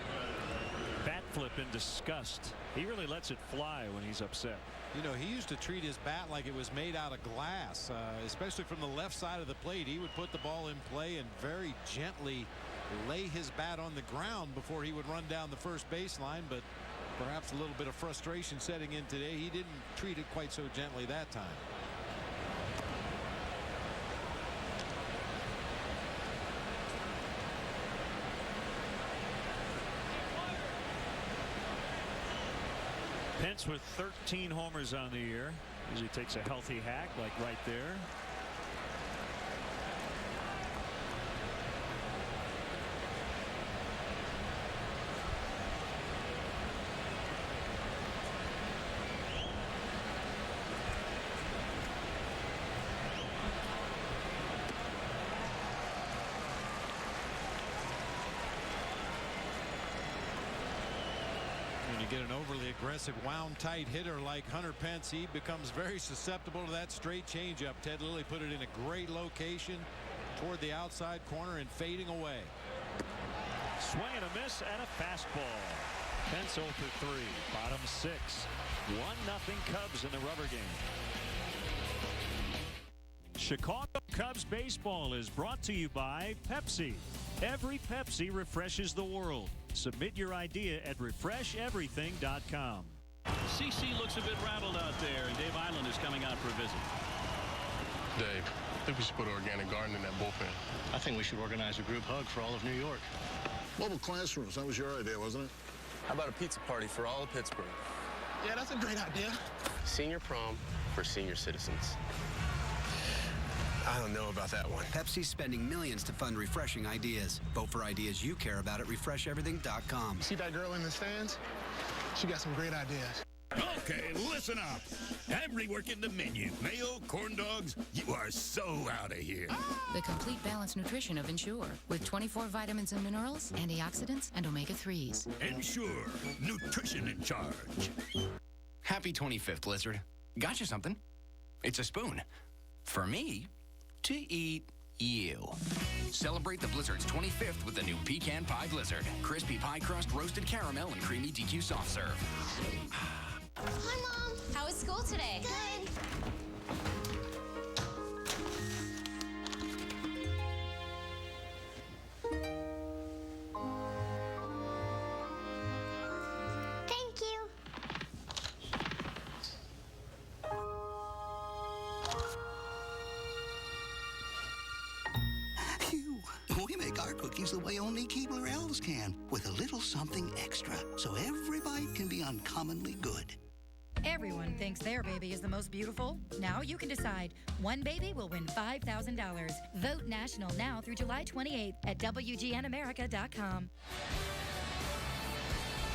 [SPEAKER 1] bat flip in disgust. He really lets it fly when he's upset.
[SPEAKER 2] You know, he used to treat his bat like it was made out of glass, especially from the left side of the plate. He would put the ball in play and very gently lay his bat on the ground before he would run down the first baseline, but perhaps a little bit of frustration setting in today. He didn't treat it quite so gently that time.
[SPEAKER 1] Pence with 13 homers on the year. Usually takes a healthy hack like right there.
[SPEAKER 2] Get an overly aggressive wound tight hitter like Hunter Pence, he becomes very susceptible to that straight changeup. Ted Lilly put it in a great location toward the outside corner and fading away.
[SPEAKER 1] Swing and a miss and a fastball. Pence 0 for 3. Bottom 6. 1-0 Cubs in the rubber game. Chicago Cubs baseball is brought to you by Pepsi. Every Pepsi refreshes the world. Submit your idea at refresheverything.com.
[SPEAKER 9] CC looks a bit rattled out there, and Dave Island is coming out for a visit.
[SPEAKER 17] Dave, I think we should put organic garden in that bullpen.
[SPEAKER 9] I think we should organize a group hug for all of New York.
[SPEAKER 19] Mobile classrooms, that was your idea, wasn't it?
[SPEAKER 17] How about a pizza party for all of Pittsburgh?
[SPEAKER 19] Yeah, that's a great idea.
[SPEAKER 17] Senior prom for senior citizens.
[SPEAKER 4] I don't know about that one.
[SPEAKER 6] Pepsi's spending millions to fund refreshing ideas. Vote for ideas you care about at refresheverything.com.
[SPEAKER 19] See that girl in the stands? She got some great ideas.
[SPEAKER 20] Okay, listen up. Every work in the menu. Mayo, corn dogs, you are so out of here.
[SPEAKER 21] The complete balanced nutrition of Ensure with 24 vitamins and minerals, antioxidants, and omega-3s.
[SPEAKER 20] Ensure, nutrition in charge.
[SPEAKER 24] Happy 25th, Lizard. Got you something. It's a spoon. For me to eat you. Celebrate the Blizzard's 25th with the new Pecan Pie Blizzard. Crispy pie crust, roasted caramel, and creamy DQ soft serve.
[SPEAKER 25] Hi, Mom. How was school today? Good. Thank you.
[SPEAKER 27] Phew. We make our cookies the way only Keebler Elves can, with a little something extra, so every bite can be uncommonly good.
[SPEAKER 28] Everyone thinks their baby is the most beautiful. Now you can decide. One baby will win $5,000. Vote national now through July 28th at WGNAmerica.com.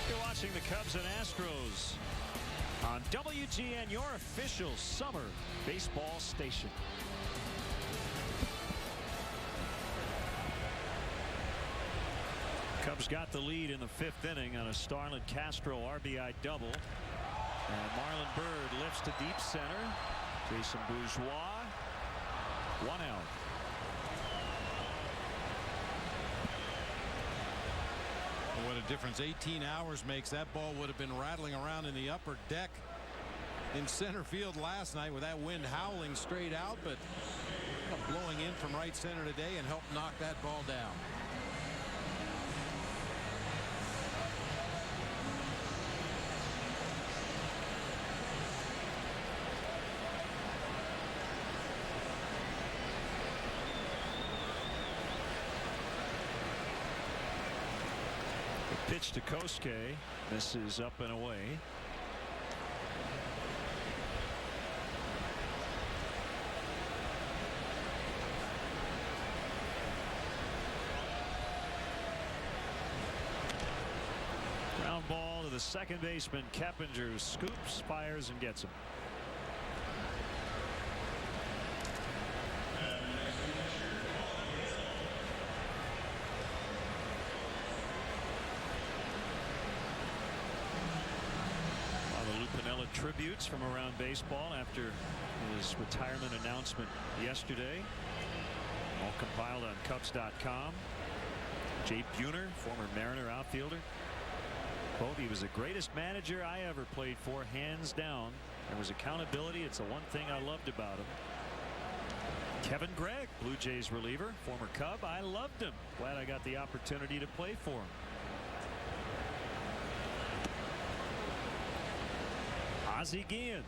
[SPEAKER 1] You're watching the Cubs and Astros on WGN, your official summer baseball station. Cubs got the lead in the 5th inning on a Starlin Castro RBI double. And Marlon Byrd lifts to deep center. Jason Bourgeois, 1 out.
[SPEAKER 2] What a difference 18 hours makes. That ball would have been rattling around in the upper deck in center field last night with that wind howling straight out, but blowing in from right center today and helped knock that ball down.
[SPEAKER 1] Pitch to Kosuke. This is up and away. Ground ball to the second baseman Keppinger, who scoops, fires, and gets him. Tributes from around baseball after his retirement announcement yesterday. All compiled on Cubs.com. Jay Buhner, former Mariner outfielder. Quote, he was the greatest manager I ever played for, hands down. There was accountability. It's the one thing I loved about him. Kevin Gregg, Blue Jays reliever, former Cub. I loved him. Glad I got the opportunity to play for him. Ozzie Guillen,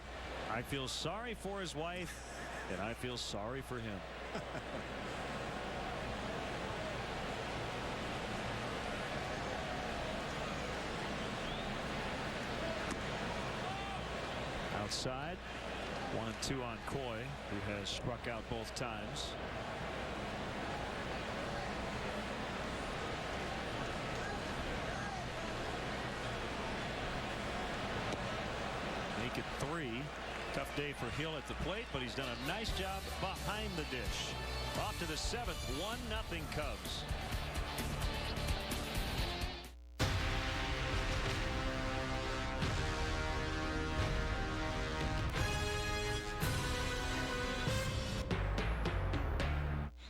[SPEAKER 1] I feel sorry for his wife, and I feel sorry for him. Outside, 1-2 on Coy, who has struck out both times. Make it 3. Tough day for Hill at the plate, but he's done a nice job behind the dish. Off to the 7th, 1-0 Cubs.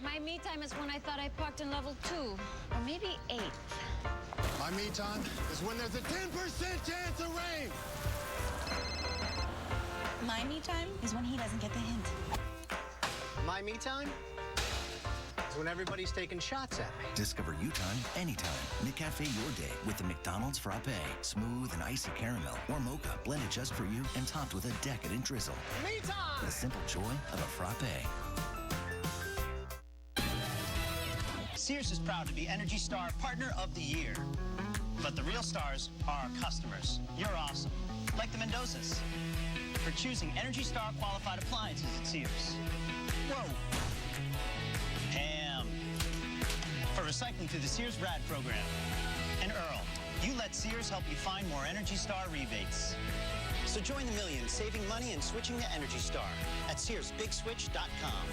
[SPEAKER 25] My me time is when I thought I parked in level 2, or maybe 8.
[SPEAKER 19] My me time is when there's a 10% chance of rain.
[SPEAKER 13] My me time is when he doesn't get the hint.
[SPEAKER 29] My me time is when everybody's taking shots at me.
[SPEAKER 30] Discover you time anytime. McCafe your day with the McDonald's Frappe. Smooth and icy caramel or mocha blended just for you and topped with a decadent drizzle.
[SPEAKER 29] Me time!
[SPEAKER 30] The simple joy of a Frappe.
[SPEAKER 29] Sears is proud to be Energy Star Partner of the Year. But the real stars are our customers. You're awesome. Like the Mendozas. For choosing Energy Star qualified appliances at Sears. Whoa, recycling through the Sears RAD program. And Earl, you let Sears help you find more Energy Star rebates. So join the millions saving money and switching to Energy Star at SearsBigSwitch.com.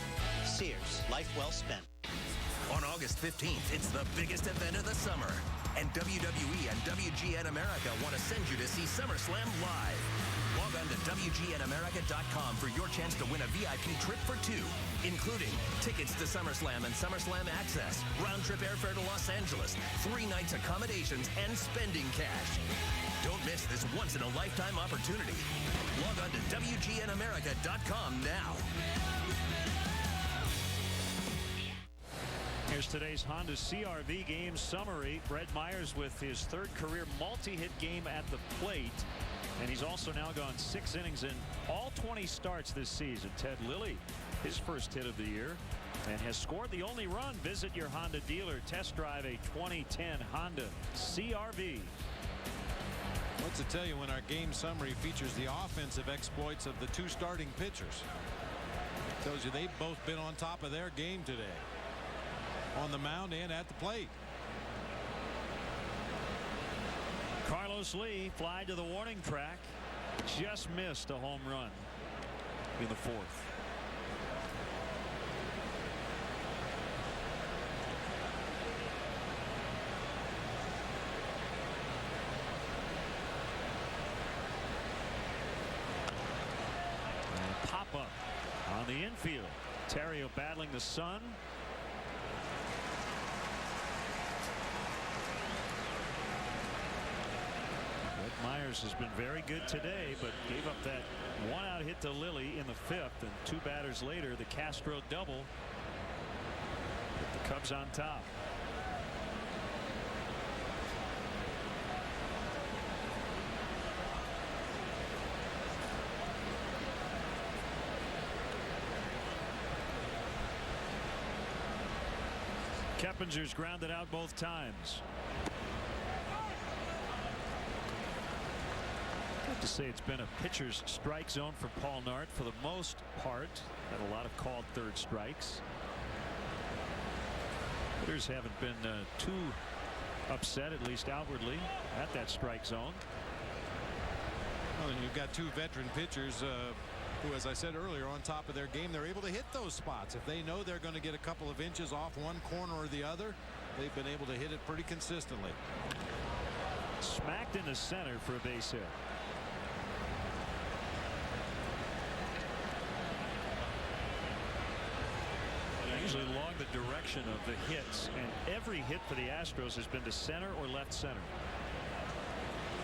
[SPEAKER 29] Sears, life well spent.
[SPEAKER 3] On August 15th, it's the biggest event of the summer. And WWE and WGN America want to send you to see SummerSlam live. Log on to WGNAmerica.com for your chance to win a VIP trip for two, including tickets to SummerSlam and SummerSlam Access, round-trip airfare to Los Angeles, 3 nights accommodations, and spending cash. Don't miss this once-in-a-lifetime opportunity. Log on to WGNAmerica.com now.
[SPEAKER 1] Here's today's Honda CR-V game summary. Fred Myers with his 3rd career multi-hit game at the plate. And he's also now gone 6 innings in all 20 starts this season. Ted Lilly, his first hit of the year, and has scored the only run. Visit your Honda dealer. Test drive a 2010 Honda CR-V.
[SPEAKER 2] What's it tell you when our game summary features the offensive exploits of the 2 starting pitchers? Tells you they've both been on top of their game today, on the mound and at the plate.
[SPEAKER 1] Carlos Lee fly to the warning track. Just missed a home run in the 4th. And pop up on the infield. Terrio battling the sun. Myers has been very good today, but gave up that 1-out hit to Lilly in the 5th, and 2 batters later the Castro double put the Cubs on top. Keppinger's grounded out both times. To say it's been a pitcher's strike zone for Paul Nart for the most part. Had a lot of called 3rd strikes. Hitters haven't been too upset, at least outwardly, at that strike zone.
[SPEAKER 2] Well, and you've got 2 veteran pitchers who, as I said earlier, on top of their game. They're able to hit those spots. If they know they're going to get a couple of inches off one corner or the other, they've been able to hit it pretty consistently.
[SPEAKER 1] Smacked into center for a base hit. Usually along the direction of the hits, and every hit for the Astros has been to center or left center.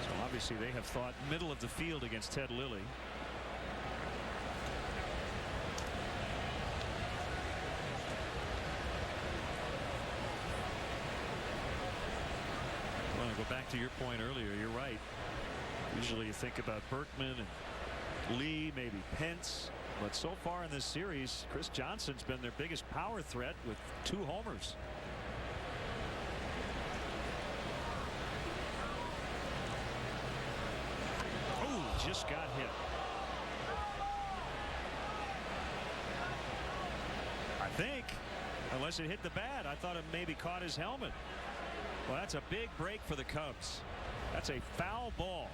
[SPEAKER 1] So obviously they have thought middle of the field against Ted Lilly. Well, to go back to your point earlier, you're right. Usually you think about Berkman and Lee, maybe Pence. But so far in this series, Chris Johnson's been their biggest power threat with 2 homers. Oh, just got hit. I think, unless it hit the bat. I thought it maybe caught his helmet. Well, that's a big break for the Cubs. That's a foul ball.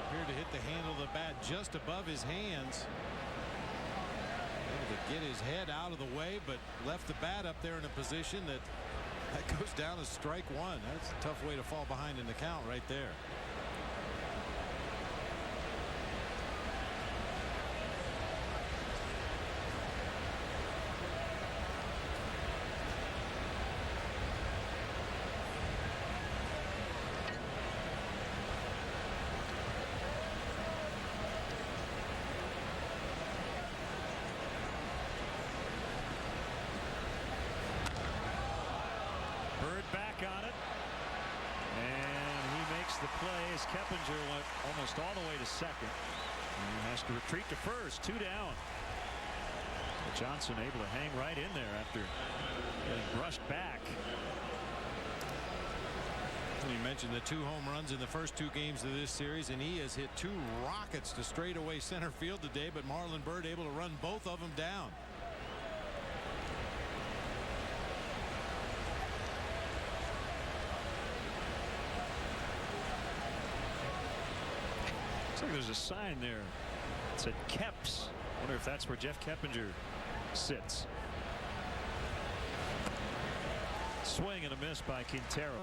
[SPEAKER 2] Appeared to hit the handle of the bat just above his hands. Able to get his head out of the way, but left the bat up there in a position that goes down as strike 1. That's a tough way to fall behind in the count right there.
[SPEAKER 1] The play as Keppinger went almost all the way to second. And he has to retreat to first. 2 down. But Johnson able to hang right in there after getting brushed back.
[SPEAKER 2] You mentioned the 2 home runs in the first 2 games of this series, and he has hit 2 rockets to straightaway center field today, but Marlon Byrd able to run both of them down.
[SPEAKER 1] There's a sign there. It said Keps. Wonder if that's where Jeff Keppinger sits. Swing and a miss by Quintero.